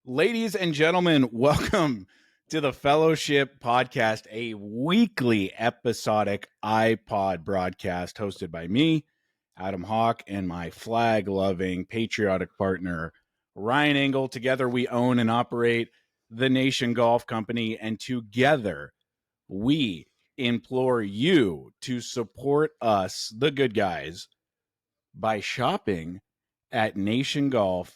Ladies and gentlemen, welcome to the Fellowship Podcast, a weekly episodic iPod broadcast hosted by me, Adam Hawk, and my flag-loving, patriotic partner, Ryan Engle. Together, we own and operate the Nation Golf Company, and together, we implore you to support us, the good guys, by shopping at nationgolf.com.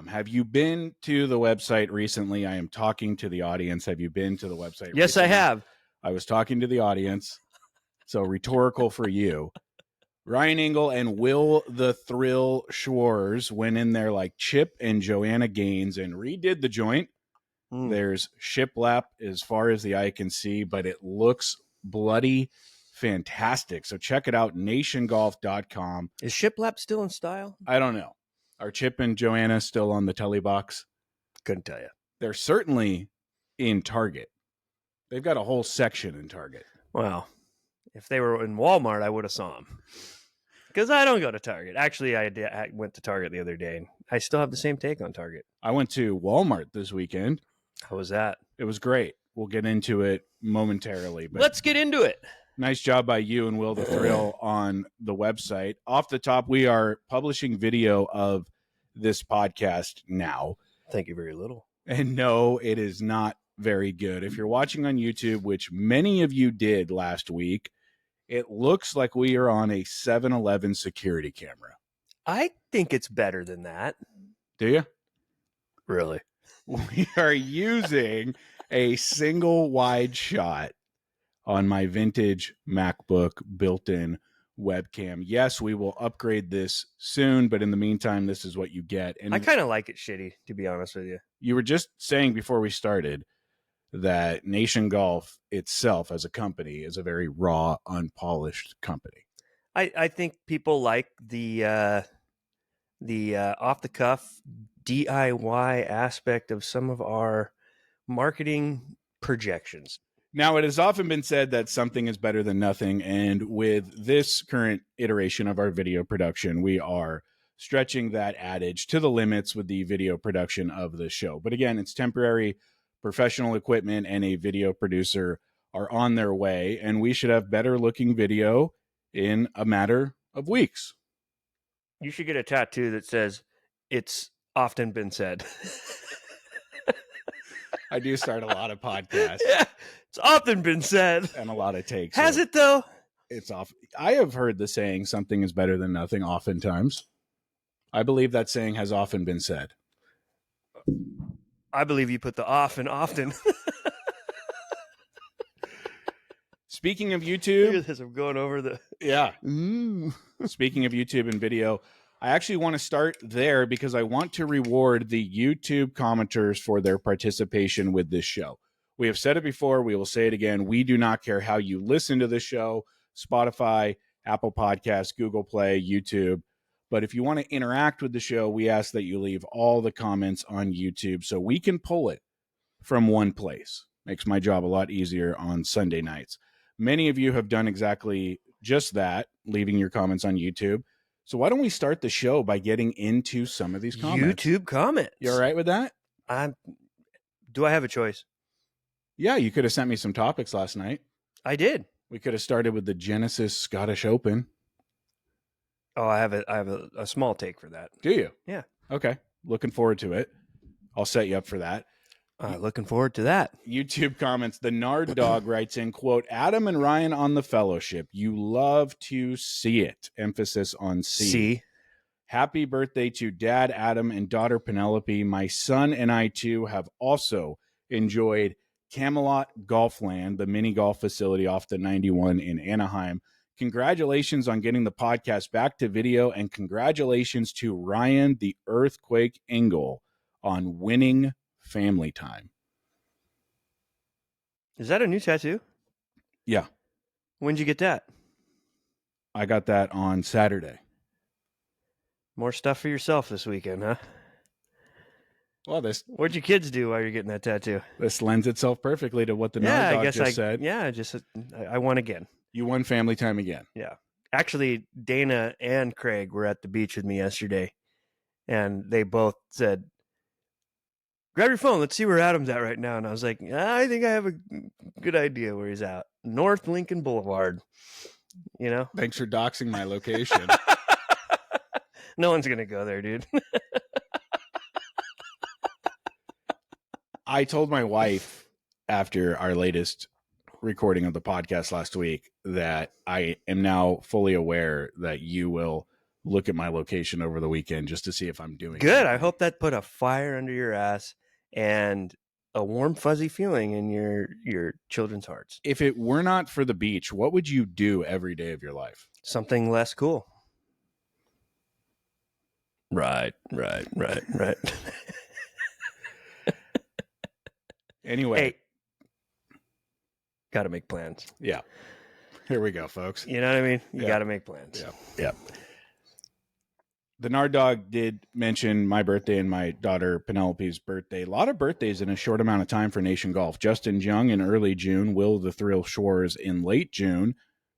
Have you been to the website recently? I am talking to the audience. Have you been to the website Yes, recently? I have. I was talking to the audience. So rhetorical for you. Ryan Engle and Will the Thrill Schwarz went in there like Chip and Joanna Gaines and redid the joint. There's shiplap as far as the eye can see, but it looks bloody fantastic. So check it out, nationgolf.com. Is shiplap still in style? I don't know. Are Chip and Joanna still on the telly box? Couldn't tell you. They're certainly in Target. They've got a whole section in Target. Well, if they were in Walmart, I would have saw them. Because I don't go to Target. Actually, I went to Target the other day, and I still have the same take on Target. I went to Walmart this weekend. How was that? It was great. We'll get into it momentarily. But let's get into it. Nice job by you and Will the Thrill on the website. Off the top, we are publishing video of this podcast now. Thank you very little. And no, it is not very good. If you're watching on YouTube, which many of you did last week, it looks like we are on a 7-Eleven security camera. I think it's better than that. Do you? Really? We are using a single wide shot on my vintage MacBook built-in webcam. Yes, we will upgrade this soon, but in the meantime, this is what you get. And I kind of like it shitty, to be honest with you. You were just saying before we started that Nation Golf itself as a company is a very raw, unpolished company. I think people like the off-the-cuff DIY aspect of some of our marketing projections. Now, it has often been said that something is better than nothing, and with this current iteration of our video production, we are stretching that adage to the limits with the video production of the show. But again, it's temporary. Professional equipment and a video producer are on their way, and we should have better looking video in a matter of weeks. You should get a tattoo that says, "It's often been said." I do start a lot of podcasts. Yeah, it's often been said. And a lot of takes. Has it, though? It's off. I have heard the saying, something is better than nothing, oftentimes. I believe that saying has often been said. I believe you put the off in often. Speaking of YouTube. Look at this, I'm going over the... Yeah. Speaking of YouTube and video, I actually want to start there because I want to reward the YouTube commenters for their participation with this show. We have said it before. We will say it again. We do not care how you listen to this show, Spotify, Apple Podcasts, Google Play, YouTube. But if you want to interact with the show, we ask that you leave all the comments on YouTube so we can pull it from one place. Makes my job a lot easier on Sunday nights. Many of you have done exactly just that, leaving your comments on YouTube. So why don't we start the show by getting into some of these comments? YouTube comments. You all right with that? Do I have a choice? Yeah, you could have sent me some topics last night. I did. We could have started with the Genesis Scottish Open. Oh, I have a small take for that. Do you? Yeah. Okay. Looking forward to it. I'll set you up for that. Looking forward to that. YouTube comments. The Nard Dog writes in, quote, Adam and Ryan on the Fellowship. You love to see it. Emphasis on see. Happy birthday to Dad Adam and daughter Penelope. My son and I, too, have also enjoyed Camelot Golfland, the mini golf facility off the 91 in Anaheim. Congratulations on getting the podcast back to video, and congratulations to Ryan the Earthquake Engle on winning family time. Is that a new tattoo? Yeah. When'd you get that? I got that on Saturday. More stuff for yourself this weekend, huh? Well, what'd your kids do while you're getting that tattoo? This lends itself perfectly to what the Nard Dog just said. Yeah, I won again. You won family time again. Yeah. Actually, Dana and Craig were at the beach with me yesterday, and they both said, grab your phone. Let's see where Adam's at right now. And I was like, I think I have a good idea where he's at. North Lincoln Boulevard. You know? Thanks for doxing my location. No one's going to go there, dude. I told my wife after our latest recording of the podcast last week that I am now fully aware that you will look at my location over the weekend just to see if I'm doing Good. anything. I hope that put a fire under your ass and a warm, fuzzy feeling in your children's hearts. If it were not for the beach, what would you do every day of your life? Something less cool. Right. Anyway. Hey, got to make plans. Yeah. Here we go, folks. You know what I mean? You Yeah. got to make plans. Yeah. The Nard Dog did mention my birthday and my daughter Penelope's birthday. A lot of birthdays in a short amount of time for Nation Golf. Justin Jung in early June. Will the Thrill Shores in late June.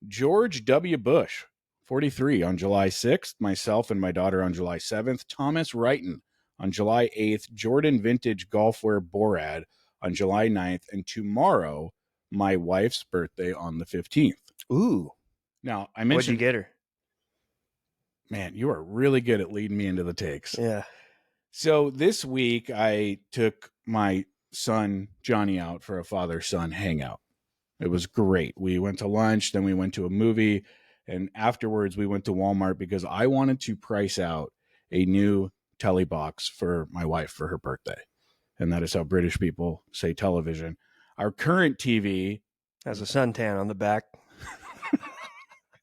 George W. Bush, 43, on July 6th. Myself and my daughter on July 7th. Thomas Wrighton on July 8th. Jordan Vintage Golfwear Borad on July 9th. And tomorrow, my wife's birthday on the 15th. Ooh. Now, I What'd you mentioned... get her? Man, you are really good at leading me into the takes. Yeah. So this week, I took my son, Johnny, out for a father-son hangout. It was great. We went to lunch, then we went to a movie, and afterwards we went to Walmart because I wanted to price out a new telly box for my wife for her birthday. And that is how British people say television. Our current TV has a suntan on the back.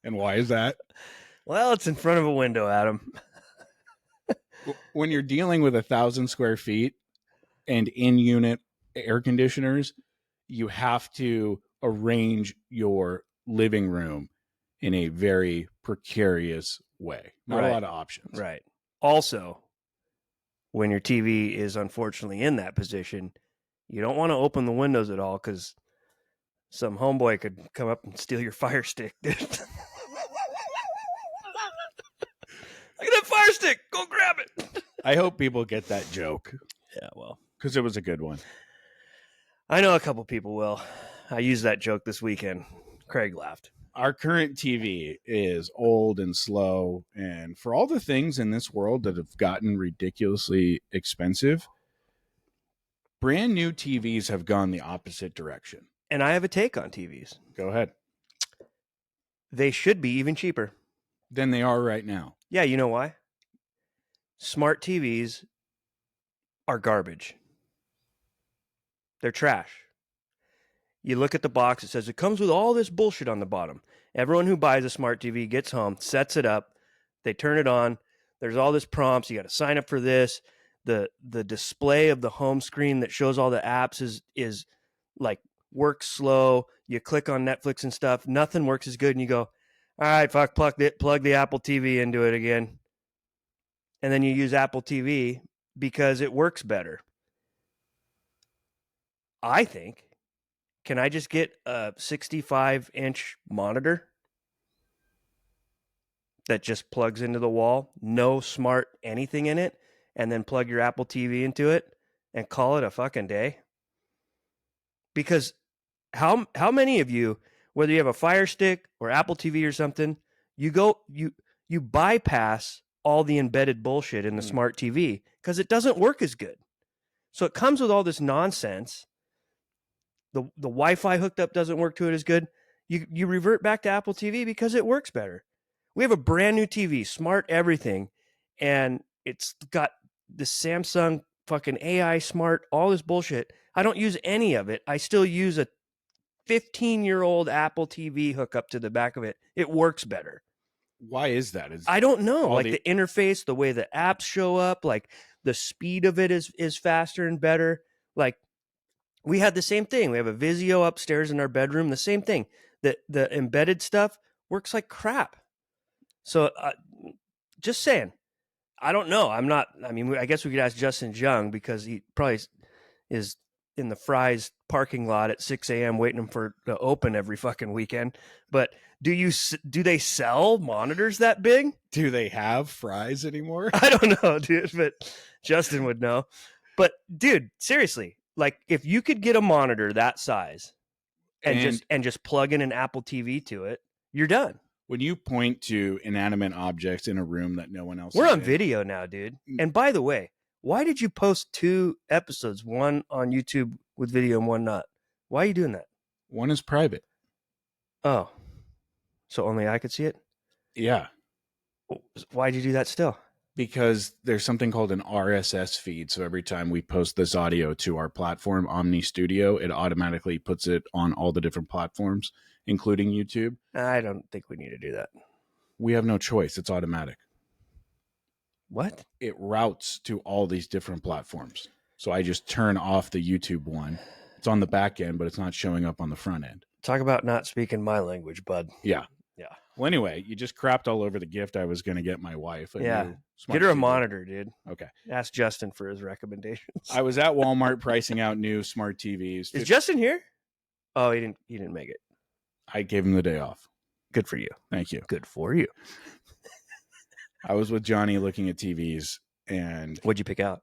And why is that? Well, it's in front of a window, Adam. When you're dealing with 1,000 square feet and in-unit air conditioners, you have to arrange your living room in a very precarious way. Not a lot of options. Right. Also, when your TV is unfortunately in that position, you don't want to open the windows at all because some homeboy could come up and steal your Fire Stick, dude. Look at that Fire Stick. Go grab it. I hope people get that joke. Yeah, well. Because it was a good one. I know a couple people will. I used that joke this weekend. Craig laughed. Our current TV is old and slow. And for all the things in this world that have gotten ridiculously expensive, brand new TVs have gone the opposite direction. And I have a take on TVs. Go ahead. They should be even cheaper than they are right now. Yeah, you know why? Smart TVs are garbage. They're trash. You look at the box, it says it comes with all this bullshit on the bottom. Everyone who buys a smart TV gets home, sets it up, they turn it on. There's all this prompts. You got to sign up for this. The display of the home screen that shows all the apps is like works slow. You click on Netflix and stuff. Nothing works as good. And you go, all right, fuck, plug the Apple TV into it again. And then you use Apple TV because it works better. I think, can I just get a 65-inch monitor that just plugs into the wall, no smart anything in it, and then plug your Apple TV into it and call it a fucking day? Because how many of you, whether you have a Fire Stick or Apple TV or something, you bypass all the embedded bullshit in the smart TV because it doesn't work as good. So it comes with all this nonsense. The Wi-Fi hooked up doesn't work to it as good. You revert back to Apple TV because it works better. We have a brand new TV, smart everything, and it's got the Samsung fucking AI smart, all this bullshit. I don't use any of it. I still use a 15-year-old Apple TV hookup to the back of it. It works better. Why is that? I don't know. Like the interface, the way the apps show up, like the speed of it is faster and better. Like we had the same thing. We have a Vizio upstairs in our bedroom. The same thing. The embedded stuff works like crap. So just saying. I don't know. I guess we could ask Justin Jung because he probably is in the Fry's parking lot at 6 a.m. waiting for to open every fucking weekend. But do they sell monitors that big? Do they have Fry's anymore? I don't know, dude, but Justin would know. But dude, seriously, like if you could get a monitor that size and just plug in an Apple TV to it, you're done. When you point to inanimate objects in a room that no one else We're is on in, video now, dude. And by the way, why did you post 2 episodes, one on YouTube with video and one not? Why are you doing that? one is private. Oh, so only I could see it? Yeah. Why'd you do that still? Because there's something called an RSS feed. So every time we post this audio to our platform, Omni Studio, it automatically puts it on all the different platforms, including YouTube. I don't think we need to do that. We have no choice. It's automatic. What? It routes to all these different platforms. So I just turn off the YouTube one. It's on the back end, but it's not showing up on the front end. Talk about not speaking my language, bud. Yeah. Yeah. Well, anyway, you just crapped all over the gift I was going to get my wife. Yeah. Get Get her a monitor, dude. Okay. Ask Justin for his recommendations. I was at Walmart pricing out new smart TVs. Is Justin here? Oh, he didn't make it. I gave him the day off. Good for you. Thank you. Good for you. I was with Johnny looking at TVs, and What'd you pick out?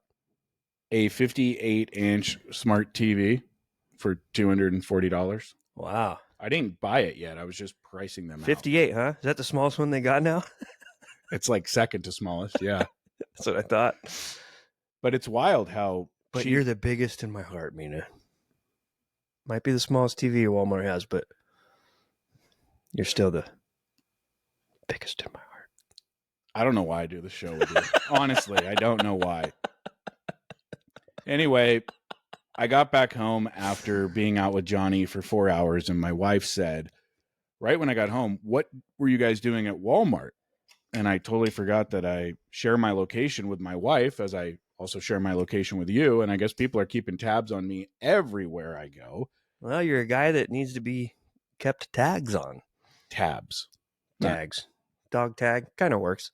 a 58-inch smart TV for $240. Wow. I didn't buy it yet. I was just pricing them out. 58, huh? Is that the smallest one they got now? It's like second to smallest, yeah. That's what I thought. But it's wild how But cheap- you're the biggest in my heart, Mina. Might be the smallest TV Walmart has, but you're still the biggest in my heart. I don't know why I do the show with you. Honestly, I don't know why. Anyway, I got back home after being out with Johnny for 4 hours, and my wife said, right when I got home, "What were you guys doing at Walmart?" And I totally forgot that I share my location with my wife, as I also share my location with you. And I guess people are keeping tabs on me everywhere I go. Well, you're a guy that needs to be kept tags on. Tabs. Tags. Dog tag. Kind of works.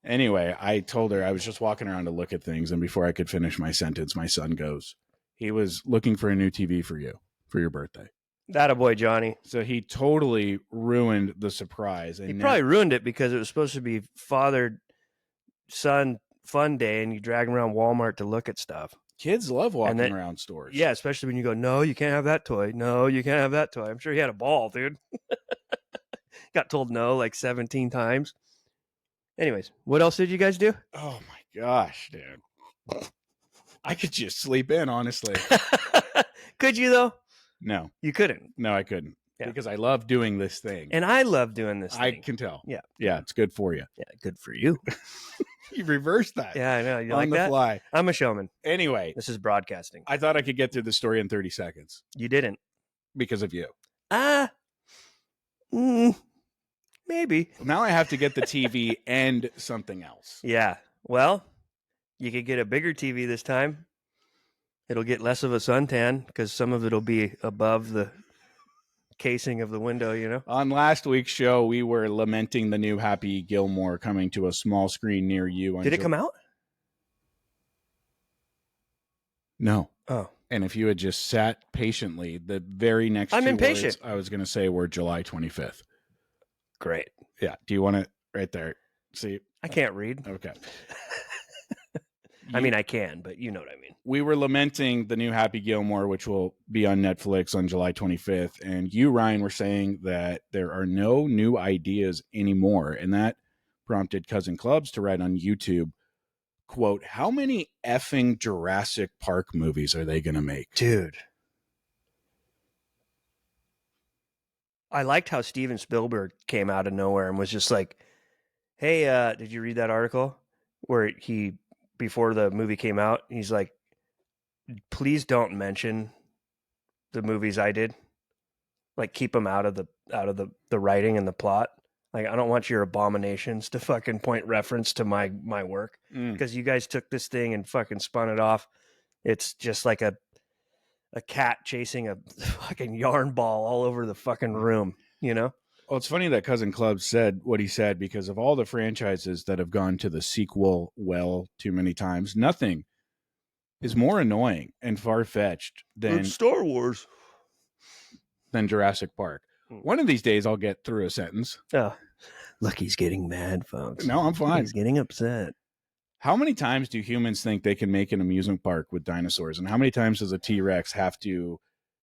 Anyway, I told her I was just walking around to look at things, and before I could finish my sentence, my son goes, "He was looking for a new TV for you for your birthday." Attaboy, Johnny. So he totally ruined the surprise. And He probably ruined it because it was supposed to be father-son fun day, and you drag him around Walmart to look at stuff. Kids love walking around stores. Yeah, especially when you go, no, you can't have that toy. No, you can't have that toy. I'm sure he had a ball, dude. Got told no like 17 times. Anyways, what else did you guys do? Oh my gosh, dude. I could just sleep in, honestly. Could you, though? No. You couldn't. No, I couldn't. Yeah. Because I love doing this thing. And I love doing this I thing. can tell. Yeah. Yeah, it's good for you. Yeah, good for you. You reversed that. Yeah, I know. You on like the that? fly. I'm a showman. Anyway, This is broadcasting. I thought I could get through the story in 30 seconds You didn't. because of you. Maybe. Now I have to get the TV and something else. Yeah. Well, you could get a bigger TV this time. It'll get less of a suntan because some of it'll be above the casing of the window, you know? On last week's show, we were lamenting the new Happy Gilmore coming to a small screen near you. Did it come out? No. Oh. And if you had just sat patiently, the very next I'm two impatient. words I was going to say were July 25th. Great. Yeah. Do you want it right there? See? I can't read. Okay. I mean, I can, but you know what I mean. We were lamenting the new Happy Gilmore, which will be on Netflix on July 25th. And you, Ryan, were saying that there are no new ideas anymore. And that prompted Cousin Clubs to write on YouTube, quote, "How many effing Jurassic Park movies are they going to make?" Dude. I liked how Steven Spielberg came out of nowhere and was just like, hey, did you read that article where he, before the movie came out, he's like, please don't mention the movies I did. Like, keep them out of the writing and the plot. Like, I don't want your abominations to fucking point reference to my work because you guys took this thing and fucking spun it off. It's just like a cat chasing a fucking yarn ball all over the fucking room, you know? Well, it's funny that Cousin Club said what he said, because of all the franchises that have gone to the sequel well too many times, nothing is more annoying and far-fetched than Star Wars. Than Jurassic Park. One of these days I'll get through a sentence. Oh, look, he's getting mad, folks. No, I'm fine. He's getting upset. How many times do humans think they can make an amusement park with dinosaurs? And how many times does a T-Rex have to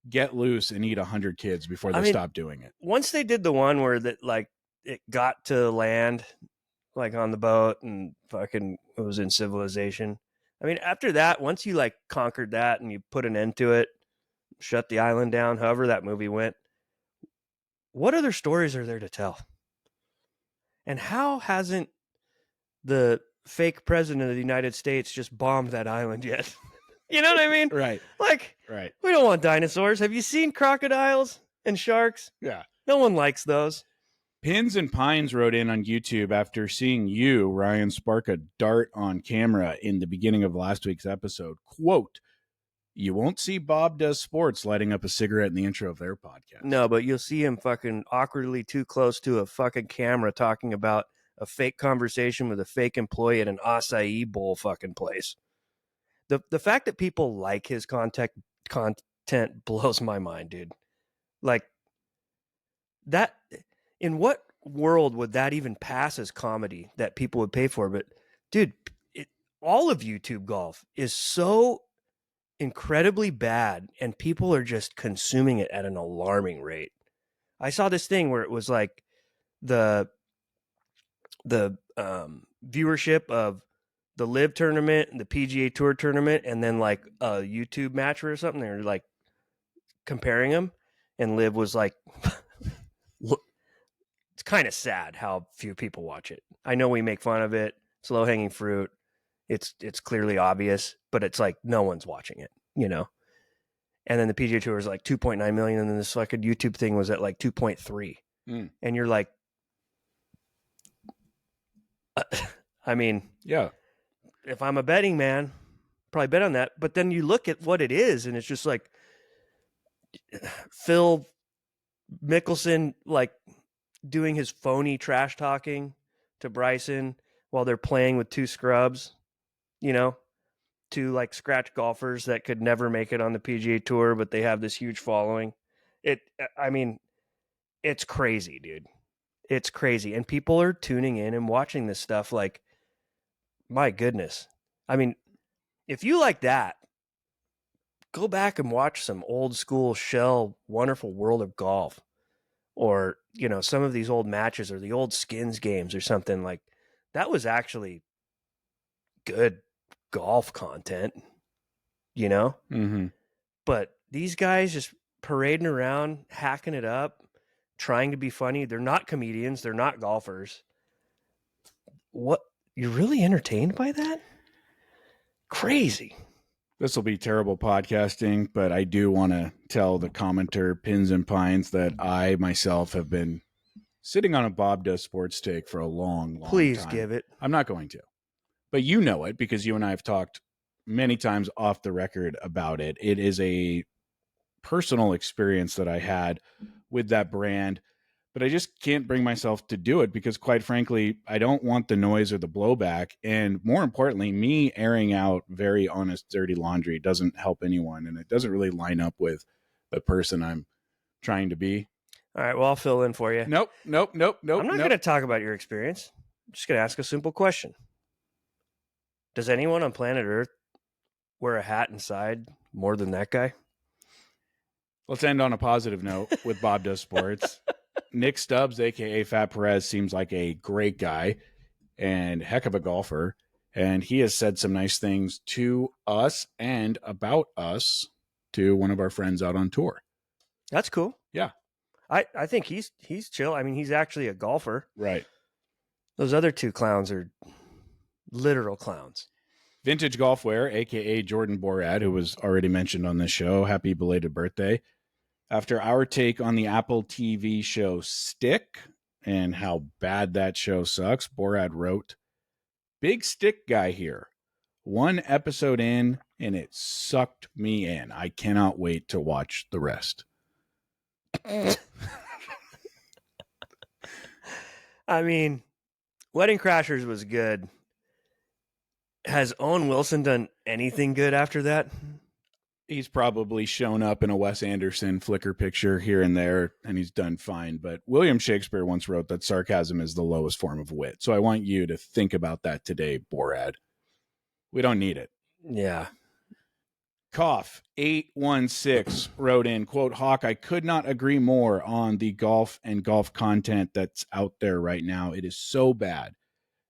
get loose and eat 100 kids before they stop doing it? Once they did the one where that like it got to land like on the boat and fucking it was in civilization. I mean, after that, once you like conquered that and you put an end to it, shut the island down, however that movie went, what other stories are there to tell? And how hasn't the fake president of the United States just bombed that island yet? You know what I mean? Right. Like, Right. we don't want dinosaurs. Have you seen crocodiles and sharks? Yeah. No one likes those. Pins and Pines wrote in on YouTube after seeing you, Ryan, spark a dart on camera in the beginning of last week's episode. Quote, "You won't see Bob Does Sports lighting up a cigarette in the intro of their podcast." No, but you'll see him fucking awkwardly too close to a fucking camera talking about a fake conversation with a fake employee at an acai bowl fucking place. The fact that people like his content blows my mind, dude. Like, that, in what world would that even pass as comedy that people would pay for? But dude, all of YouTube golf is so incredibly bad and people are just consuming it at an alarming rate. I saw this thing where it was like the viewership of the Live tournament, the PGA Tour tournament, and then like a YouTube match or something. They're like comparing them, and Live was like, it's kind of sad how few people watch it. I know we make fun of it. It's low hanging fruit. It's clearly obvious, but it's like no one's watching it, you know? And then the PGA Tour is like 2.9 million, and then this fucking YouTube thing was at like 2.3. And you're like, I mean, yeah, if I'm a betting man, probably bet on that. But then you look at what it is, and it's just like Phil Mickelson, like doing his phony trash talking to Bryson while they're playing with two scrubs, you know, two like scratch golfers that could never make it on the PGA Tour, but they have this huge following. I mean, it's crazy, dude. It's crazy. And people are tuning in and watching this stuff like, my goodness. I mean, if you like that, go back and watch some old school Shell Wonderful World of Golf, or, you know, some of these old matches or the old Skins games or something. Like, that was actually good golf content, you know? Mm-hmm. But these guys just parading around, hacking it up, trying to be funny. They're not comedians. They're not golfers. What? You're really entertained by that? Crazy. This will be terrible podcasting, but I do want to tell the commenter Pins and Pines that I myself have been sitting on a Bob Does Sports take for a long time. Please give it. I'm not going to. But you know it because you and I have talked many times off the record about it. It is a personal experience that I had with that brand, but I just can't bring myself to do it because, quite frankly, I don't want the noise or the blowback. And more importantly, me airing out very honest, dirty laundry doesn't help anyone. And it doesn't really line up with the person I'm trying to be. All right, well, I'll fill in for you. Nope. I'm not going to talk about your experience. I'm just going to ask a simple question. Does anyone on planet Earth wear a hat inside more than that guy? Let's end on a positive note with Bob Does Sports. Nick Stubbs, a.k.a. Fat Perez, seems like a great guy and heck of a golfer. And he has said some nice things to us and about us to one of our friends out on tour. That's cool. Yeah. I think he's chill. I mean, he's actually a golfer. Right. Those other two clowns are literal clowns. Vintage Golfwear, a.k.a. Jordan Borad, who was already mentioned on this show. Happy belated birthday. After our take on the Apple TV show Stick and how bad that show sucks, Borad wrote, "Big Stick guy here. One episode in, and it sucked me in. I cannot wait to watch the rest." I mean, Wedding Crashers was good. Has Owen Wilson done anything good after that? He's probably shown up in a Wes Anderson Flickr picture here and there, and he's done fine. But William Shakespeare once wrote that sarcasm is the lowest form of wit. So I want you to think about that today, Borad. We don't need it. Yeah. Cough 816 wrote in, quote, Hawk, I could not agree more on the golf and golf content that's out there right now. It is so bad,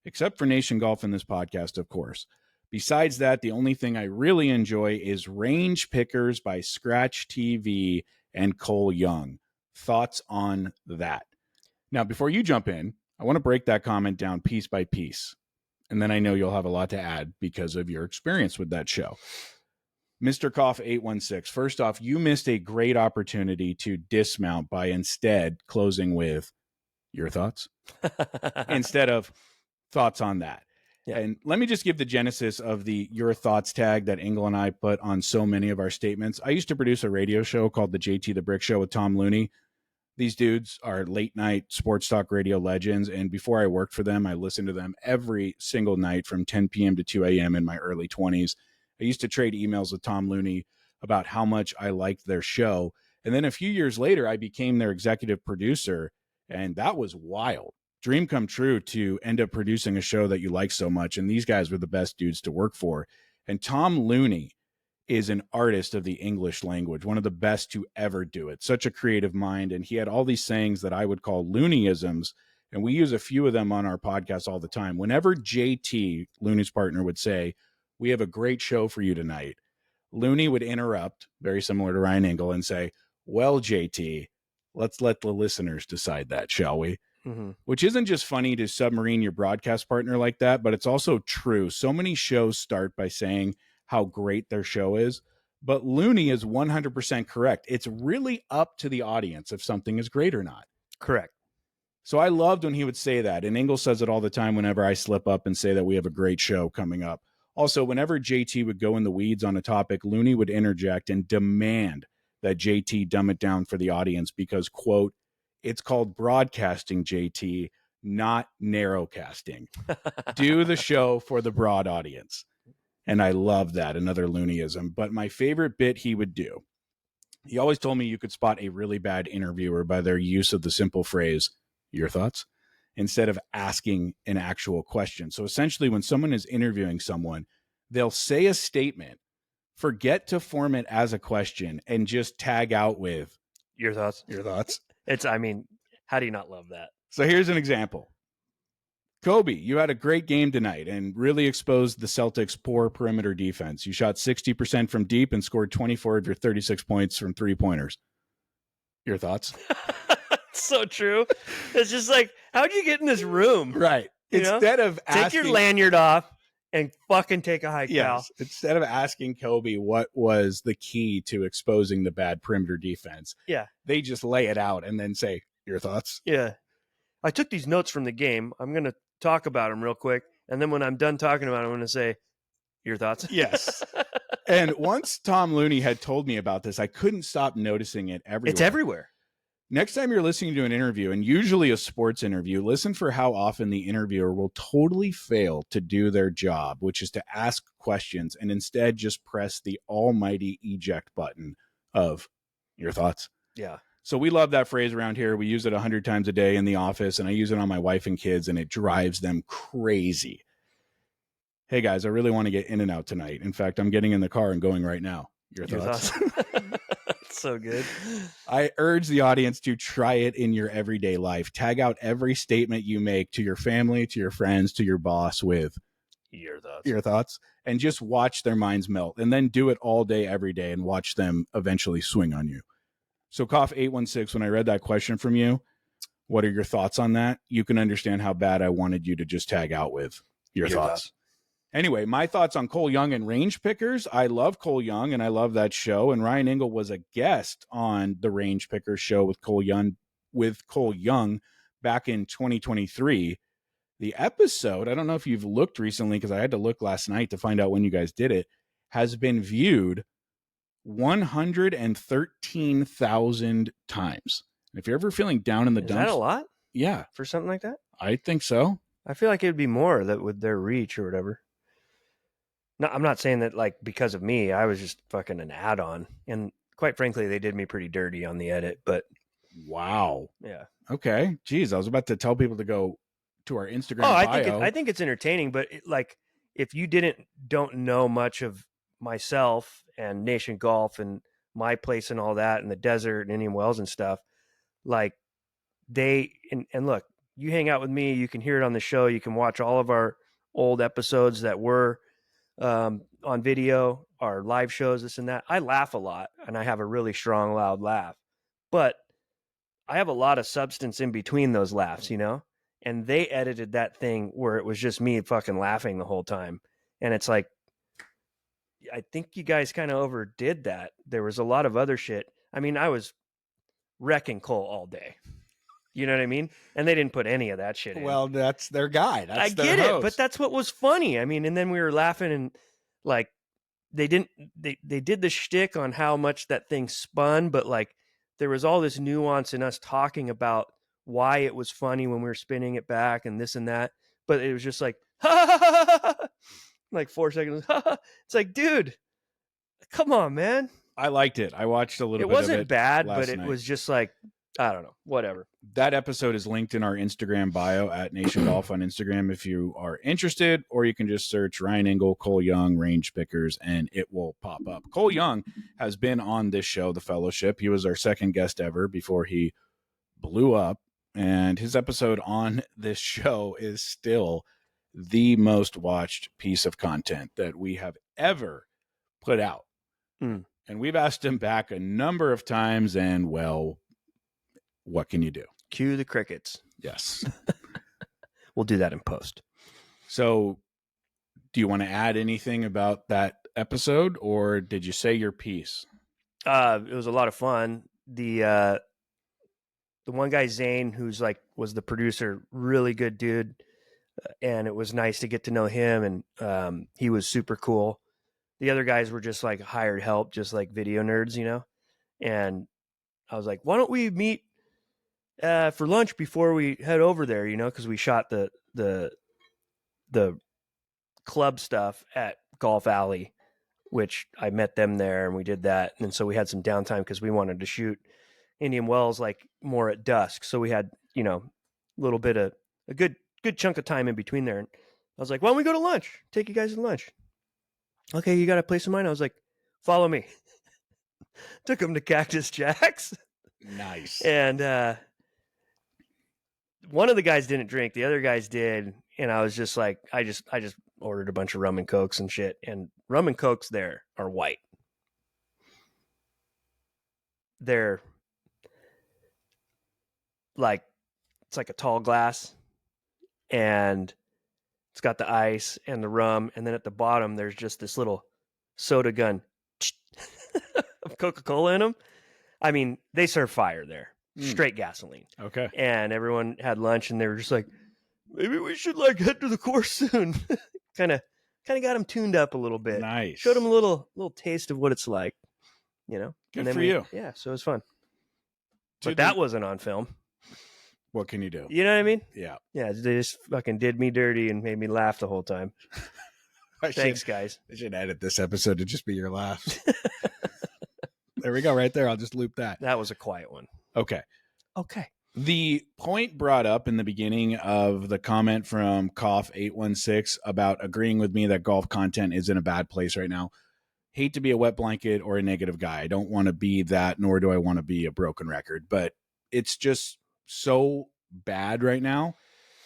except for Nation Golf in this podcast, of course. Besides that, the only thing I really enjoy is Range Pickers by Scratch TV and Cole Young. Thoughts on that? Now, before you jump in, I want to break that comment down piece by piece. And then I know you'll have a lot to add because of your experience with that show. Mr. Cough 816, first off, you missed a great opportunity to dismount by instead closing with your thoughts instead of thoughts on that. Yeah. And let me just give the genesis of the your thoughts tag that Engle and I put on so many of our statements. I used to produce a radio show called the JT the Brick Show with Tom Looney. These dudes are late night sports talk radio legends. And before I worked for them, I listened to them every single night from 10 p.m. to 2 a.m. in my early 20s. I used to trade emails with Tom Looney about how much I liked their show. And then a few years later, I became their executive producer. And that was wild. Dream come true to end up producing a show that you like so much. And these guys were the best dudes to work for. And Tom Looney is an artist of the English language, one of the best to ever do it. Such a creative mind. And he had all these sayings that I would call Looneyisms. And we use a few of them on our podcast all the time. Whenever JT, Looney's partner, would say, we have a great show for you tonight, Looney would interrupt, very similar to Ryan Engle, and say, well, JT, let's let the listeners decide that, shall we? Mm-hmm. Which isn't just funny to submarine your broadcast partner like that, but it's also true. So many shows start by saying how great their show is, but Looney is 100% correct. It's really up to the audience if something is great or not. Correct. So I loved when he would say that, and Engle says it all the time whenever I slip up and say that we have a great show coming up. Also, whenever JT would go in the weeds on a topic, Looney would interject and demand that JT dumb it down for the audience because, quote, it's called broadcasting, JT, not narrowcasting. Do the show for the broad audience. And I love that, another Looneyism. But my favorite bit he would do, he always told me you could spot a really bad interviewer by their use of the simple phrase, your thoughts, instead of asking an actual question. So essentially, when someone is interviewing someone, they'll say a statement, forget to form it as a question, and just tag out with your thoughts. Your thoughts. I mean, how do you not love that? So here's an example. Kobe, you had a great game tonight and really exposed the Celtics' poor perimeter defense. You shot 60% from deep and scored 24 of your 36 points from three-pointers. Your thoughts? So true. It's just like, how'd you get in this room? Right. Instead of asking, take your lanyard off and fucking take a hike, pal. Instead of asking Kobe what was the key to exposing the bad perimeter defense, they just lay it out and then say, your thoughts? Yeah. I took these notes from the game. I'm going to talk about them real quick. And then when I'm done talking about them, I'm going to say, your thoughts? Yes. And once Tom Looney had told me about this, I couldn't stop noticing it everywhere. It's everywhere. Next time you're listening to an interview, and usually a sports interview, listen for how often the interviewer will totally fail to do their job, which is to ask questions and instead just press the almighty eject button of your thoughts. Yeah. So we love that phrase around here. We use it 100 times a day in the office, and I use it on my wife and kids, and it drives them crazy. Hey, guys, I really want to get in and out tonight. In fact, I'm getting in the car and going right now. Your thoughts? So good. I urge the audience to try it in your everyday life. Tag out every statement you make to your family, to your friends, to your boss with your thoughts, and just watch their minds melt, and then do it all day, every day, and watch them eventually swing on you. So Cough 816, when I read that question from you, what are your thoughts on that? You can understand how bad I wanted you to just tag out with your thoughts. Anyway, my thoughts on Cole Young and Range Pickers. I love Cole Young, and I love that show. And Ryan Engle was a guest on the Range Pickers show with Cole Young back in 2023. The episode, I don't know if you've looked recently because I had to look last night to find out when you guys did it, has been viewed 113,000 times. If you're ever feeling down in the dumps. Is that a lot? Yeah. For something like that? I think so. I feel like it would be more that with their reach or whatever. No, I'm not saying that like because of me. I was just fucking an add-on, and quite frankly, they did me pretty dirty on the edit. But wow, yeah, okay. Geez, I was about to tell people to go to our Instagram. Oh, I think it's entertaining, but if you don't know much of myself and Nation Golf and my place and all that and the desert and Indian Wells and stuff, like and look, you hang out with me, you can hear it on the show, you can watch all of our old episodes that were on video, our live shows, this and that. I laugh a lot and I have a really strong, loud laugh, but I have a lot of substance in between those laughs, you know? And they edited that thing where it was just me fucking laughing the whole time. And it's like, I think you guys kind of overdid that. There was a lot of other shit. I mean, I was wrecking Cole all day. You know what I mean? And they didn't put any of that shit in. Well, that's their guy. That's I their get it, host. but that's what was funny. I mean, and then we were laughing and like they did the shtick on how much that thing spun, but like there was all this nuance in us talking about why it was funny when we were spinning it back and this and that. But it was just like, like 4 seconds. It's like, dude, come on, man. I liked it. I watched a little It bit of it. wasn't bad, but last it night. was just like, I don't know, whatever. That episode is linked in our Instagram bio at Nation Golf on Instagram if you are interested, or you can just search Ryan Engle, Cole Young, Range Pickers, and it will pop up. Cole Young has been on this show, The Fellowship. He was our second guest ever before he blew up, and his episode on this show is still the most watched piece of content that we have ever put out. Mm. And we've asked him back a number of times, and well, what can you do? Cue the crickets. Yes. We'll do that in post. So do you want to add anything about that episode, or did you say your piece? It was a lot of fun. The one guy, Zane, who's like was the producer, really good dude. And it was nice to get to know him, and he was super cool. The other guys were just like hired help, just like video nerds, you know? And I was like, why don't we meet for lunch before we head over there, you know, because we shot the club stuff at Golf Alley, which I met them there and we did that. And so we had some downtime because we wanted to shoot Indian Wells like more at dusk. So we had, you know, a little bit of a good chunk of time in between there. And I was like, why don't we go to lunch? Take you guys to lunch. Okay, you got a place in mind? I was like, follow me. Took him to Cactus Jack's. Nice. And one of the guys didn't drink, the other guys did, and I was just like, I just ordered a bunch of rum and cokes and shit, and rum and cokes there are white. They're like, it's like a tall glass, and it's got the ice and the rum, and then at the bottom there's just this little soda gun of Coca-Cola in them. I mean, they serve fire there. Straight gasoline. Okay. And everyone had lunch and they were just like, maybe we should like head to the course soon. kind of got them tuned up a little bit. Nice. Showed them a little taste of what it's like, you know? Good and then for you. Yeah, so it was fun. To But that wasn't on film. What can you do? You know what I mean? Yeah. Yeah, they just fucking did me dirty and made me laugh the whole time. Thanks, guys. I should edit this episode to just be your laughs. There we go, right there. I'll just loop that. That was a quiet one. Okay. Okay. The point brought up in the beginning of the comment from Cough816 about agreeing with me that golf content is in a bad place right now. Hate to be a wet blanket or a negative guy. I don't want to be that, nor do I want to be a broken record. But it's just so bad right now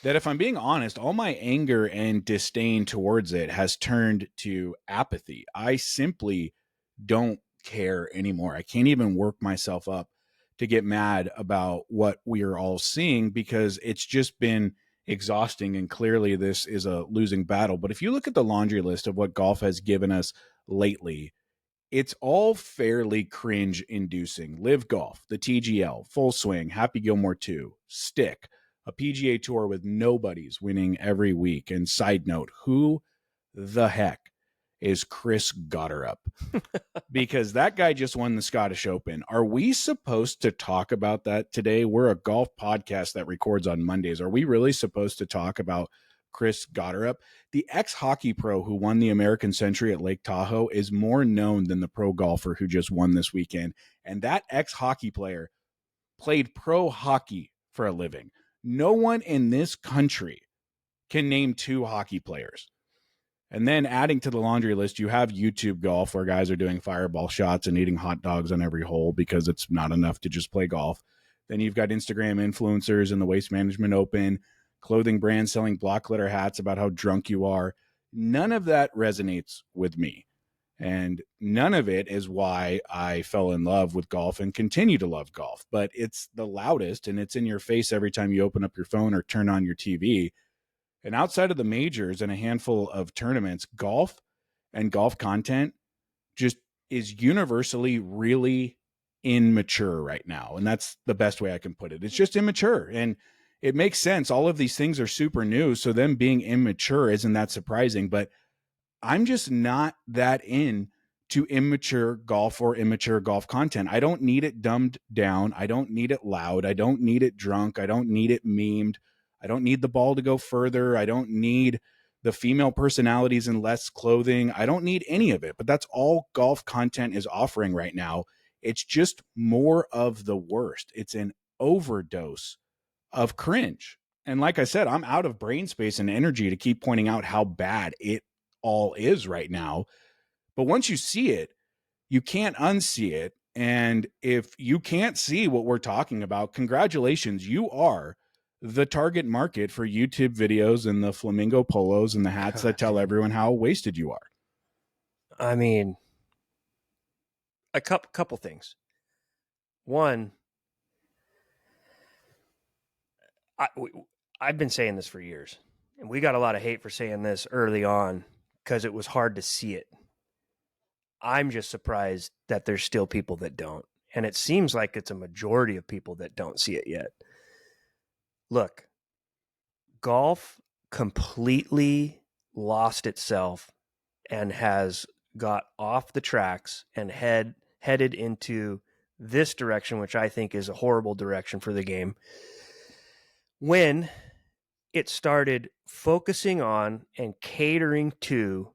that if I'm being honest, all my anger and disdain towards it has turned to apathy. I simply don't care anymore. I can't even work myself up to get mad about what we are all seeing because it's just been exhausting, and clearly this is a losing battle. But if you look at the laundry list of what golf has given us lately, it's all fairly cringe inducing. Live Golf, the TGL, Full Swing, Happy Gilmore 2, Stick, a PGA Tour with nobodies winning every week. And side note, who the heck is Chris Gotterup? Because that guy just won the Scottish Open. Are we supposed to talk about that today? We're a golf podcast that records on Mondays. Are we really supposed to talk about Chris Gotterup? The ex-hockey pro who won the American Century at Lake Tahoe is more known than the pro golfer who just won this weekend. And that ex-hockey player played pro hockey for a living. No one in this country can name two hockey players. And then adding to the laundry list, you have YouTube golf where guys are doing fireball shots and eating hot dogs on every hole because it's not enough to just play golf. Then you've got Instagram influencers in the Waste Management Open, clothing brands selling block letter hats about how drunk you are. None of that resonates with me. And none of it is why I fell in love with golf and continue to love golf. But it's the loudest and it's in your face every time you open up your phone or turn on your TV. And outside of the majors and a handful of tournaments, golf and golf content just is universally really immature right now. And that's the best way I can put it. It's just immature. And it makes sense. All of these things are super new. So them being immature isn't that surprising. But I'm just not that in to immature golf or immature golf content. I don't need it dumbed down. I don't need it loud. I don't need it drunk. I don't need it memed. I don't need the ball to go further. I don't need the female personalities in less clothing. I don't need any of it, but that's all golf content is offering right now. It's just more of the worst. It's an overdose of cringe. And like I said, I'm out of brain space and energy to keep pointing out how bad it all is right now. But once you see it, you can't unsee it. And if you can't see what we're talking about, congratulations, you are the target market for YouTube videos and the flamingo polos and the hats that tell everyone how wasted you are. I mean, a couple things. One, I've been saying this for years, and we got a lot of hate for saying this early on because it was hard to see it. I'm just surprised that there's still people that don't. And it seems like it's a majority of people that don't see it yet. Look, golf completely lost itself and has got off the tracks and headed into this direction, which I think is a horrible direction for the game, when it started focusing on and catering to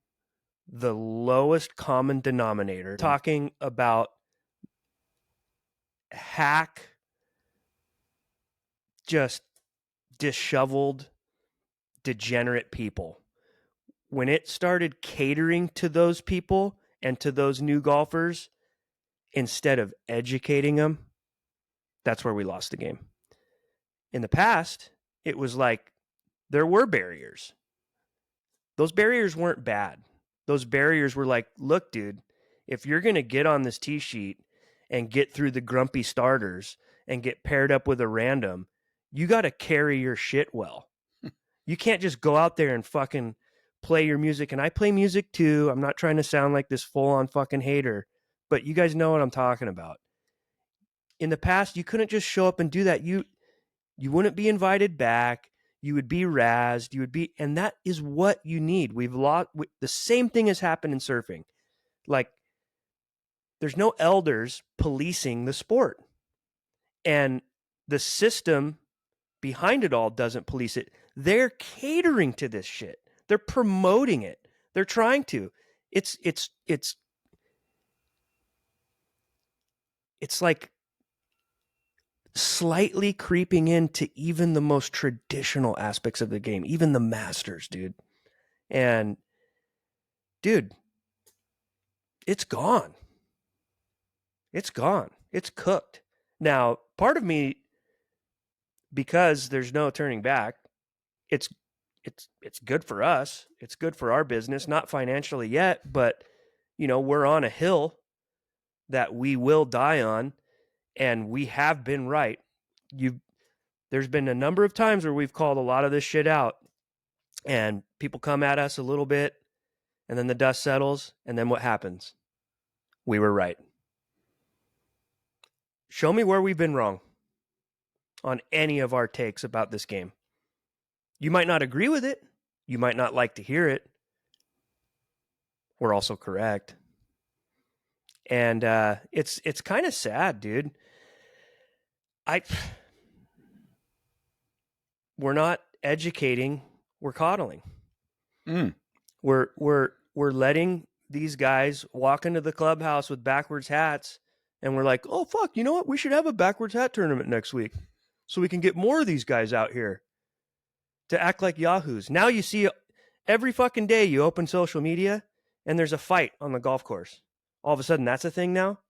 the lowest common denominator, talking about hack, just disheveled, degenerate people. When it started catering to those people and to those new golfers, instead of educating them, that's where we lost the game. In the past, it was like there were barriers. Those barriers weren't bad. Those barriers were like, look, dude, if you're going to get on this tee sheet and get through the grumpy starters and get paired up with a random, you got to carry your shit well. You can't just go out there and fucking play your music. And I play music too. I'm not trying to sound like this full-on fucking hater, but you guys know what I'm talking about. In the past, you couldn't just show up and do that. You wouldn't be invited back. You would be razzed. And that is what you need. We've lost. The same thing has happened in surfing. Like, there's no elders policing the sport. And the system behind it all doesn't police it. They're catering to this shit. They're promoting it. They're trying to. It's like slightly creeping into even the most traditional aspects of the game, even the Masters, dude. And dude, it's gone. It's gone. It's cooked. Now, part of me, because there's no turning back, it's good for us. It's good for our business, not financially yet, but you know, we're on a hill that we will die on, and we have been right. There's been a number of times where we've called a lot of this shit out, and people come at us a little bit, and then the dust settles, and then what happens? We were right. Show me where we've been wrong on any of our takes about this game. You might not agree with it. You might not like to hear it. We're also correct. And it's kind of sad, dude. We're not educating, we're coddling. We're letting these guys walk into the clubhouse with backwards hats, and we're like, oh fuck, you know what? We should have a backwards hat tournament next week so we can get more of these guys out here to act like yahoos. Now you see Every fucking day you open social media and there's a fight on the golf course. All of a sudden that's a thing now.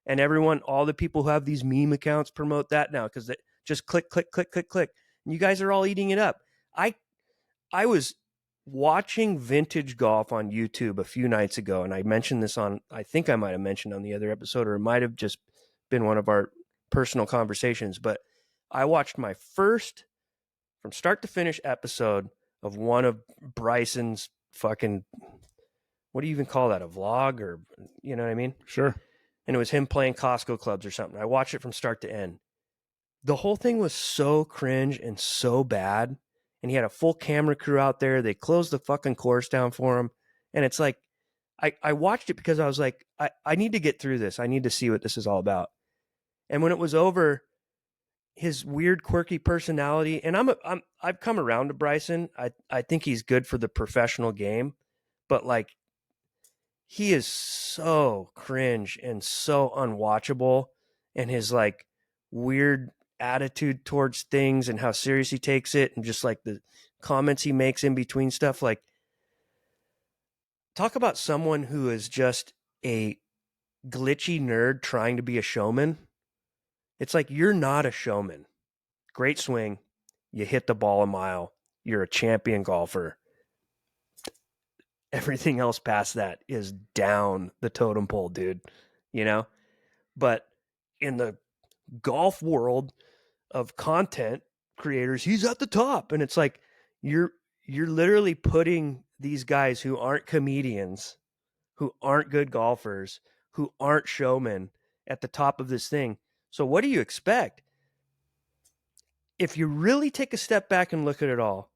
And everyone, all the people who have these meme accounts promote that now because they just click, click, click, click, click. And you guys are all eating it up. I was watching vintage golf on YouTube a few nights ago, and I mentioned this on, I think I might have mentioned on the other episode, or it might have just been one of our personal conversations, but I watched my first from start to finish episode of one of Bryson's fucking, what do you even call that? A vlog, or, you know what I mean? Sure. And it was him playing Costco clubs or something. I watched it from start to end. The whole thing was so cringe and so bad. And he had a full camera crew out there. They closed the fucking course down for him. And it's like, I watched it because I was like, I need to get through this. I need to see what this is all about. And when it was over, his weird, quirky personality, and I've come around to Bryson. I think he's good for the professional game, but like, he is so cringe and so unwatchable, and his like weird attitude towards things and how serious he takes it, and just like the comments he makes in between stuff. Like, talk about someone who is just a glitchy nerd trying to be a showman. It's like, you're not a showman. Great swing. You hit the ball a mile. You're a champion golfer. Everything else past that is down the totem pole, dude. You know? But in the golf world of content creators, he's at the top. And it's like, you're literally putting these guys who aren't comedians, who aren't good golfers, who aren't showmen at the top of this thing. So what do you expect? If you really take a step back and look at it all,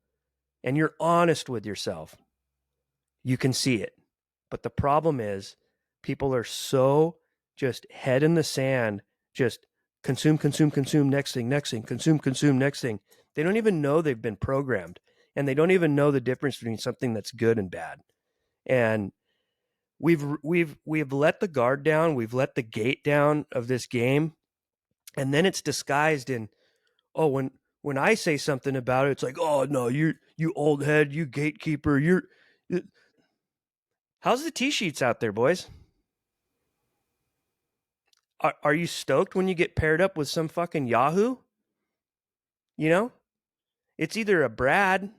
and you're honest with yourself, you can see it. But the problem is, people are so just head in the sand, just consume, consume, consume, next thing, consume, next thing. They don't even know they've been programmed, and they don't even know the difference between something that's good and bad. And we've let the guard down, we've let the gate down of this game, and then it's disguised in, oh, when I say something about it, it's like, oh no, you old head, you gatekeeper, how's the tee sheets out there, boys? Are you stoked when you get paired up with some fucking Yahoo? You know, it's either a Brad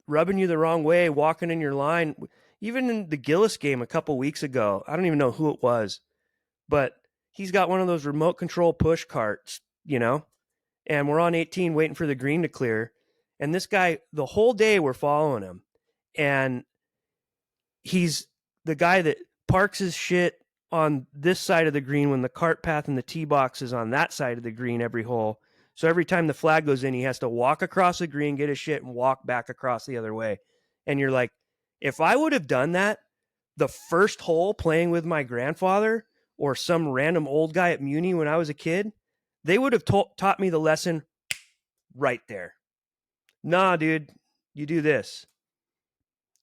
rubbing you the wrong way, walking in your line. Even in the Gillis game a couple weeks ago, I don't even know who it was, but he's got one of those remote control push carts, you know, and we're on 18 waiting for the green to clear. And this guy, the whole day we're following him, and he's the guy that parks his shit on this side of the green when the cart path and the tee box is on that side of the green every hole. So every time the flag goes in, he has to walk across the green, get his shit, and walk back across the other way. And you're like, if I would have done that the first hole playing with my grandfather or some random old guy at Muni when I was a kid, they would have taught me the lesson right there. Nah, dude, you do this.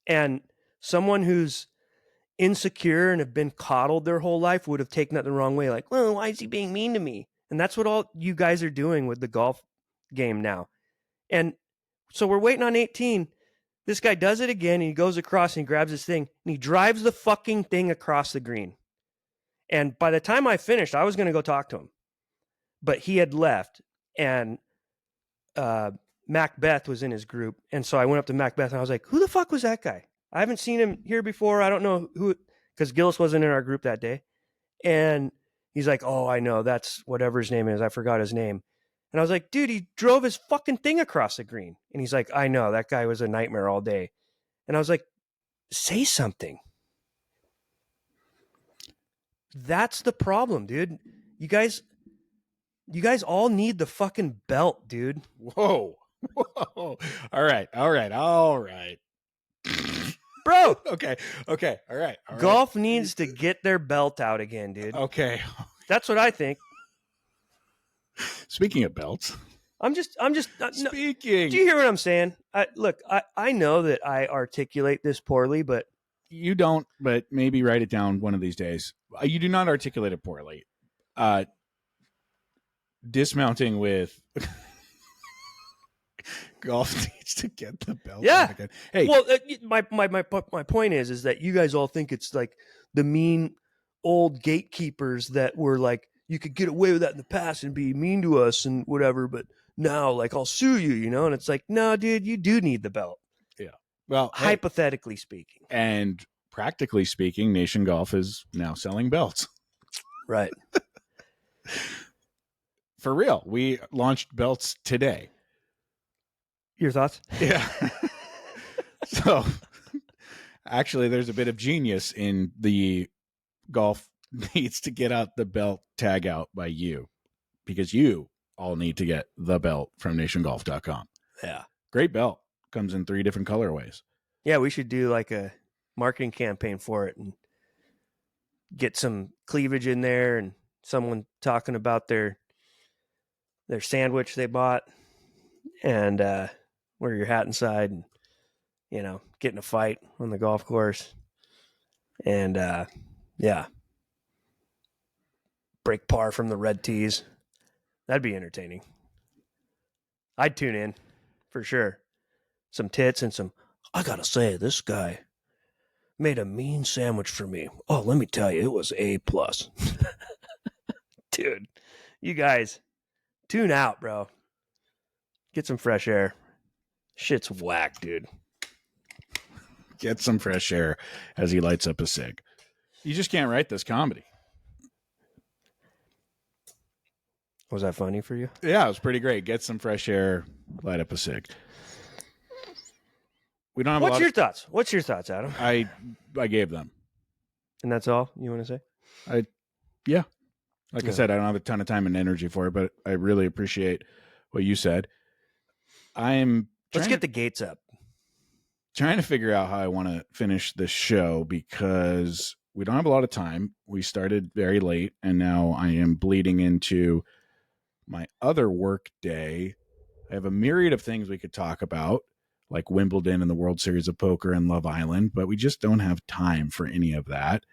And someone who's insecure and have been coddled their whole life would have taken that the wrong way. Like, well, why is he being mean to me? And that's what all you guys are doing with the golf game now. And so we're waiting on 18. This guy does it again, and he goes across and he grabs his thing, and he drives the fucking thing across the green. And by the time I finished, I was going to go talk to him. But he had left, and Macbeth was in his group. And so I went up to Macbeth, and I was like, who the fuck was that guy? I haven't seen him here before. I don't know who, because Gillis wasn't in our group that day. And he's like, oh, I know. That's whatever his name is. I forgot his name. And I was like, dude, he drove his fucking thing across the green. And he's like, I know. That guy was a nightmare all day. And I was like, say something. That's the problem, dude. You guys all need the fucking belt, dude. Whoa. All right. Bro. Okay. All right. Golf needs to get their belt out again, dude. Okay. That's what I think. Speaking of belts, I'm just speaking. Do you hear what I'm saying? I know that I articulate this poorly, but you don't. But maybe write it down one of these days. You do not articulate it poorly. Dismounting with Golf needs to get the belt. Yeah. Again. Hey, well, my point is that you guys all think it's like the mean old gatekeepers that were like, you could get away with that in the past and be mean to us and whatever, but now, like, I'll sue you, you know? And it's like, no, dude, you do need the belt. yeah. Well, hypothetically speaking. And practically speaking, Nation Golf is now selling belts. Right. For real. We launched belts today. Your thoughts? Yeah. So actually, there's a bit of genius in the golf needs to get out the belt tag out by you, because you all need to get the belt from nationgolf.com. Yeah. Great belt. Comes in 3 different colorways. Yeah, we should do like a marketing campaign for it and get some cleavage in there and someone talking about their sandwich they bought and wear your hat inside and, you know, get in a fight on the golf course and break par from the red tees. That'd be entertaining. I'd tune in for sure. Some tits and some, I gotta say, this guy made a mean sandwich for me. Oh, let me tell you, it was A+. Dude, you guys, tune out, bro. Get some fresh air. Shit's whack, dude. Get some fresh air as he lights up a cig. You just can't write this comedy. Was that funny for you? Yeah, it was pretty great. Get some fresh air, light up a cig. We don't have What's your thoughts? What's your thoughts, Adam? I gave them. And that's all you want to say? Yeah. Like I said, I don't have a ton of time and energy for it, but I really appreciate what you said. Let's get the gates up. Trying to figure out how I want to finish this show because we don't have a lot of time. We started very late, and now I am bleeding into my other work day. I have a myriad of things we could talk about, like Wimbledon and the World Series of Poker and Love Island, but we just don't have time for any of that.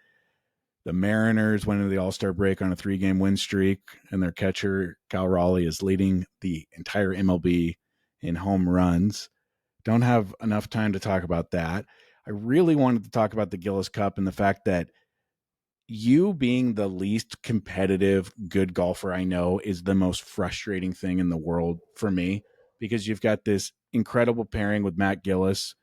The Mariners went into the All-Star break on a 3-game win streak, and their catcher, Cal Raleigh, is leading the entire MLB in home runs. Don't have enough time to talk about that. I really wanted to talk about the Gillis Cup and the fact that you being the least competitive good golfer I know is the most frustrating thing in the world for me, because you've got this incredible pairing with Matt Gillis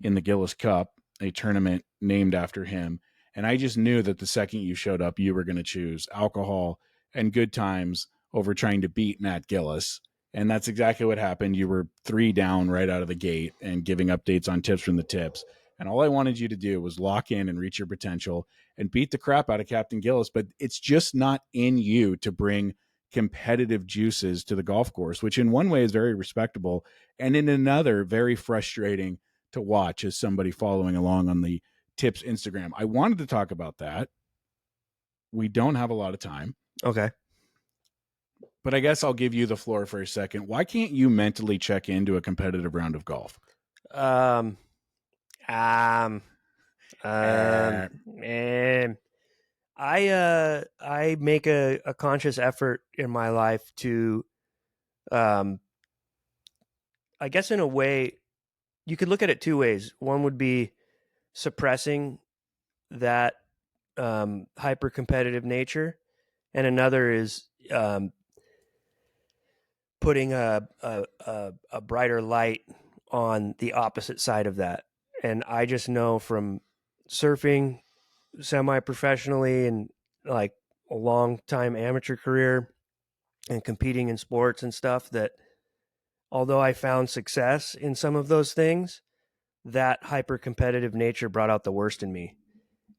in the Gillis Cup, a tournament named after him. And I just knew that the second you showed up, you were going to choose alcohol and good times over trying to beat Matt Gillis. And that's exactly what happened. You were 3 down right out of the gate and giving updates on tips from the tips. And all I wanted you to do was lock in and reach your potential and beat the crap out of Captain Gillis. But it's just not in you to bring competitive juices to the golf course, which in one way is very respectable. And in another, very frustrating to watch as somebody following along on the tips Instagram. I wanted to talk about that. We don't have a lot of time. Okay. But I guess I'll give you the floor for a second. Why can't you mentally check into a competitive round of golf? Man, I make a conscious effort in my life to, I guess in a way, you could look at it 2 ways. One would be suppressing that hyper competitive nature, and another is putting a brighter light on the opposite side of that. And I just know from surfing semi-professionally and like a long time amateur career and competing in sports and stuff that although I found success in some of those things, that hyper competitive nature brought out the worst in me.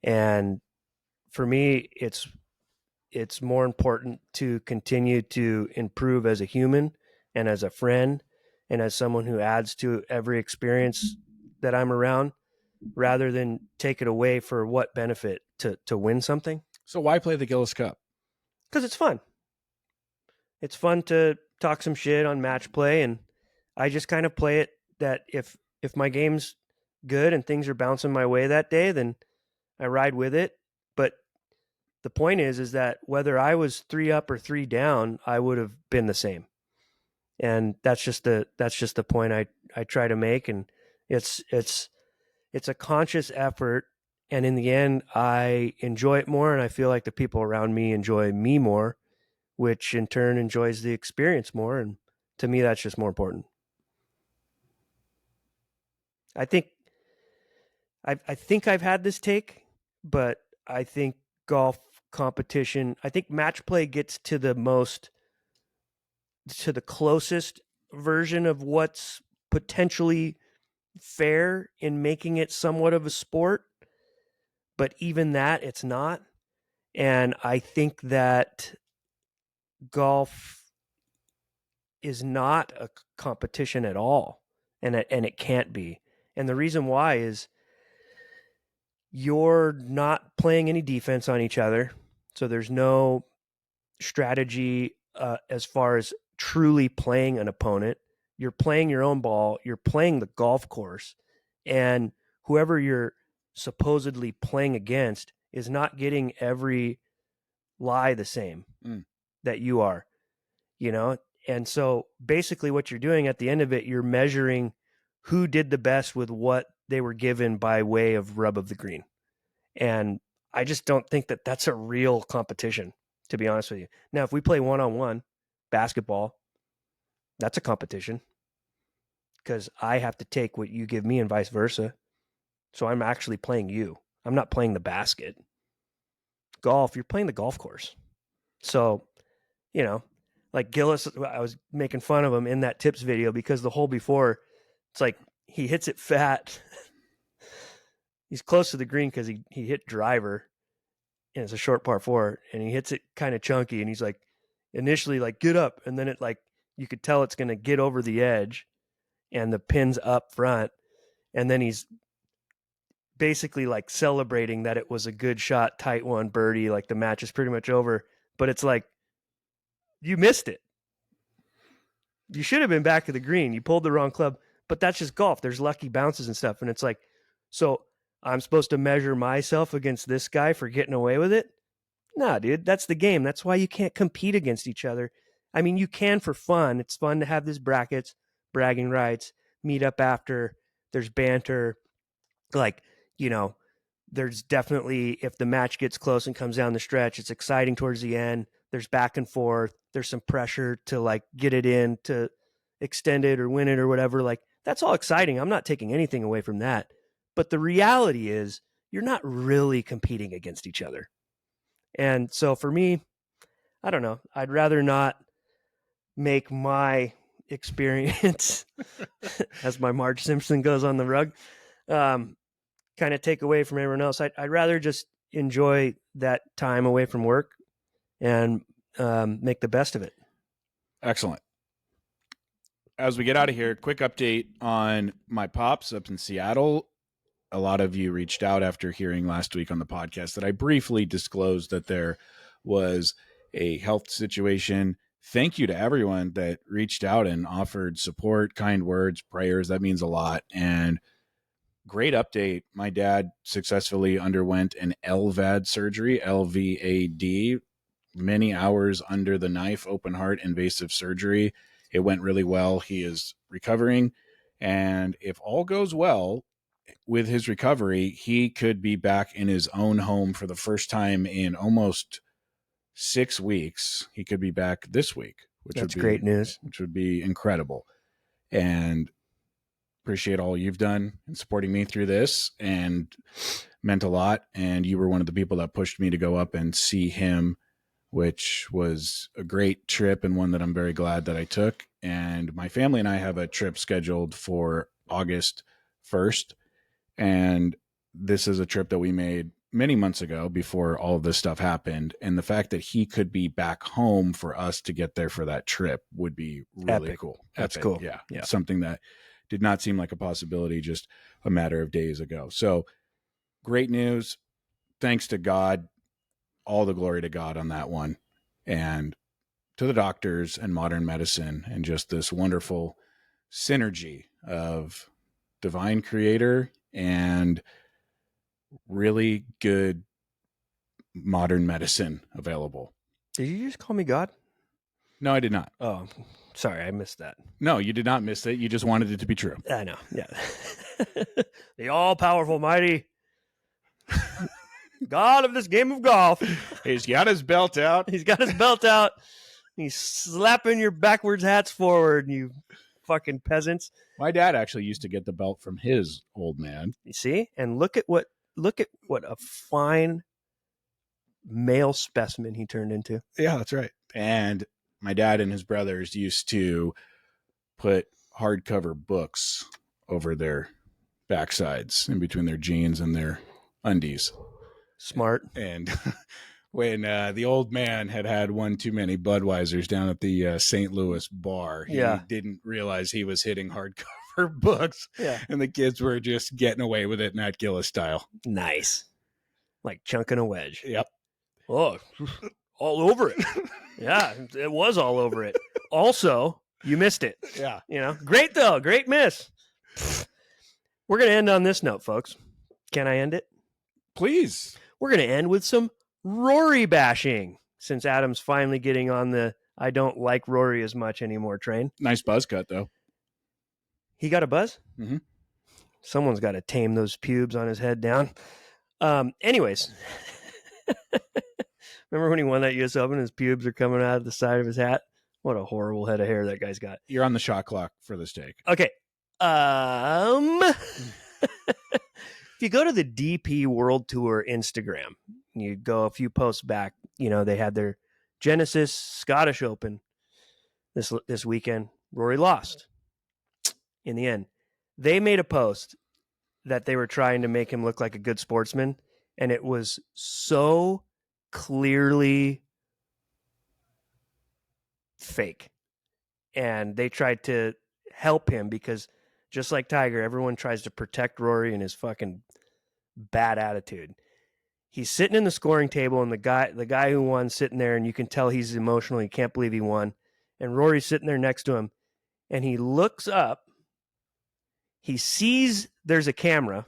And for me, it's more important to continue to improve as a human and as a friend and as someone who adds to every experience that I'm around, rather than take it away for what benefit to win something. So why play the Gillis Cup? Because it's fun. It's fun to talk some shit on match play, and I just kind of play it that if my game's good and things are bouncing my way that day, then I ride with it. But the point is that whether I was 3 up or 3 down, I would have been the same. And that's just the point I try to make. And it's a conscious effort. And in the end, I enjoy it more. And I feel like the people around me enjoy me more, which in turn enjoys the experience more. And to me, that's just more important. I think I've had this take, but I think golf competition, I think match play gets to the closest version of what's potentially fair in making it somewhat of a sport. But even that, it's not. And I think that golf is not a competition at all, and it can't be. And the reason why is you're not playing any defense on each other, so there's no strategy as far as truly playing an opponent. You're playing your own ball. You're playing the golf course, and whoever you're supposedly playing against is not getting every lie the same that you are, you know? And so basically what you're doing at the end of it, you're measuring who did the best with what they were given by way of rub of the green. And I just don't think that that's a real competition, to be honest with you. Now, if we play one-on-one basketball, that's a competition because I have to take what you give me and vice versa. So I'm actually playing you. I'm not playing the basket. Golf, you're playing the golf course. So, you know, like Gillis, I was making fun of him in that tips video because the hole before, it's like he hits it fat. He's close to the green because he hit driver, and it's a short par 4, and he hits it kind of chunky, and he's like, initially like, get up, and then it like, you could tell it's going to get over the edge, and the pin's up front, and then he's basically like celebrating that it was a good shot, tight one, birdie, like the match is pretty much over, but it's like, you missed it. You should have been back to the green. You pulled the wrong club, but that's just golf. There's lucky bounces and stuff, and it's like, so I'm supposed to measure myself against this guy for getting away with it? Nah, dude, that's the game. That's why you can't compete against each other. I mean, you can for fun. It's fun to have these brackets, bragging rights, meet up after. There's banter. Like, you know, there's definitely, if the match gets close and comes down the stretch, it's exciting towards the end. There's back and forth. There's some pressure to like get it in, to extend it or win it or whatever. Like, that's all exciting. I'm not taking anything away from that. But the reality is, you're not really competing against each other. And so for me, I don't know. I'd rather not make my experience, as my Marge Simpson goes on the rug, kind of take away from everyone else. I'd rather just enjoy that time away from work and make the best of it. Excellent. As we get out of here, quick update on my pops up in Seattle. A lot of you reached out after hearing last week on the podcast that I briefly disclosed that there was a health situation. Thank you to everyone that reached out and offered support, kind words, prayers. That means a lot. And great update. My dad successfully underwent an LVAD surgery, LVAD, many hours under the knife, open heart invasive surgery. It went really well. He is recovering. And if all goes well with his recovery, he could be back in his own home for the first time in almost 6 weeks. He could be back this week, which That's would be great news. Which would be incredible. And appreciate all you've done in supporting me through this, and meant a lot. And you were one of the people that pushed me to go up and see him, which was a great trip and one that I'm very glad that I took. And my family and I have a trip scheduled for August 1st. And this is a trip that we made many months ago before all of this stuff happened. And the fact that he could be back home for us to get there for that trip would be really Epic. cool. That's Epic. cool. Yeah. Something that did not seem like a possibility just a matter of days ago. So great news. Thanks to God. All the glory to God on that one. And to the doctors and modern medicine and just this wonderful synergy of divine creator and really good modern medicine available. Did you just call me God? No, I did not. Oh, sorry, I missed that. No, you did not miss it. You just wanted it to be true. I know. Yeah. The all-powerful, mighty God of this game of golf. He's got his belt out. He's got his belt out. He's slapping your backwards hats forward, you fucking peasants. My dad actually used to get the belt from his old man. You see? And look at what a fine male specimen he turned into. Yeah, that's right. And my dad and his brothers used to put hardcover books over their backsides in between their jeans and their undies. Smart. And when the old man had one too many Budweisers down at the St. Louis bar, he didn't realize he was hitting hardcover books. Yeah. And the kids were just getting away with it, Matt Gillis style. Nice. Like chunking a wedge. Yep. Oh, all over it. Yeah, it was all over it. Also, you missed it. Yeah. You know, great though. Great miss. We're going to end on this note, folks. Can I end it? Please. We're going to end with some Rory bashing, since Adam's finally getting on the I don't like Rory as much anymore train. Nice buzz cut, though. He got a buzz? Mm-hmm. Someone's got to tame those pubes on his head down. Anyways. Remember when he won that U.S. Open, his pubes are coming out of the side of his hat? What a horrible head of hair that guy's got. You're on the shot clock for this take. Okay. If you go to the DP World Tour Instagram, you go a few posts back, you know, they had their Genesis Scottish Open this weekend. Rory lost in the end. They made a post that they were trying to make him look like a good sportsman, and it was so clearly fake. And they tried to help him because just like Tiger, everyone tries to protect Rory and his fucking bad attitude. He's sitting in the scoring table, and the guy who won sitting there, and you can tell he's emotional. He can't believe he won. And Rory's sitting there next to him, and he looks up. He sees there's a camera,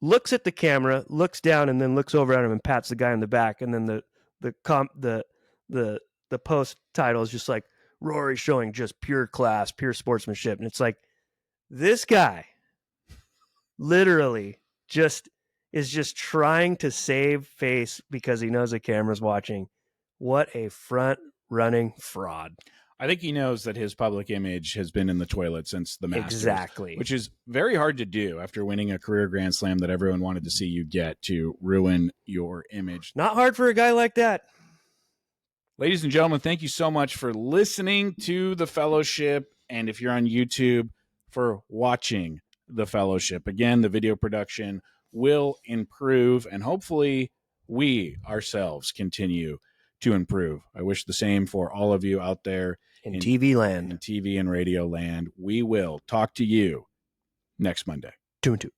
looks at the camera, looks down, and then looks over at him and pats the guy on the back. And then the post title is just like, Rory showing just pure class, pure sportsmanship. And it's like, this guy literally is just trying to save face because he knows the camera's watching. What a front-running fraud. I think he knows that his public image has been in the toilet since the Masters. Exactly. Which is very hard to do after winning a career Grand Slam that everyone wanted to see you get, to ruin your image. Not hard for a guy like that. Ladies and gentlemen, thank you so much for listening to The Fellowship, and if you're on YouTube, for watching The Fellowship. Again, the video production will improve, and hopefully we ourselves continue to improve. I wish the same for all of you out there in TV land. In TV and radio land. We will talk to you next Monday. 2 and 2.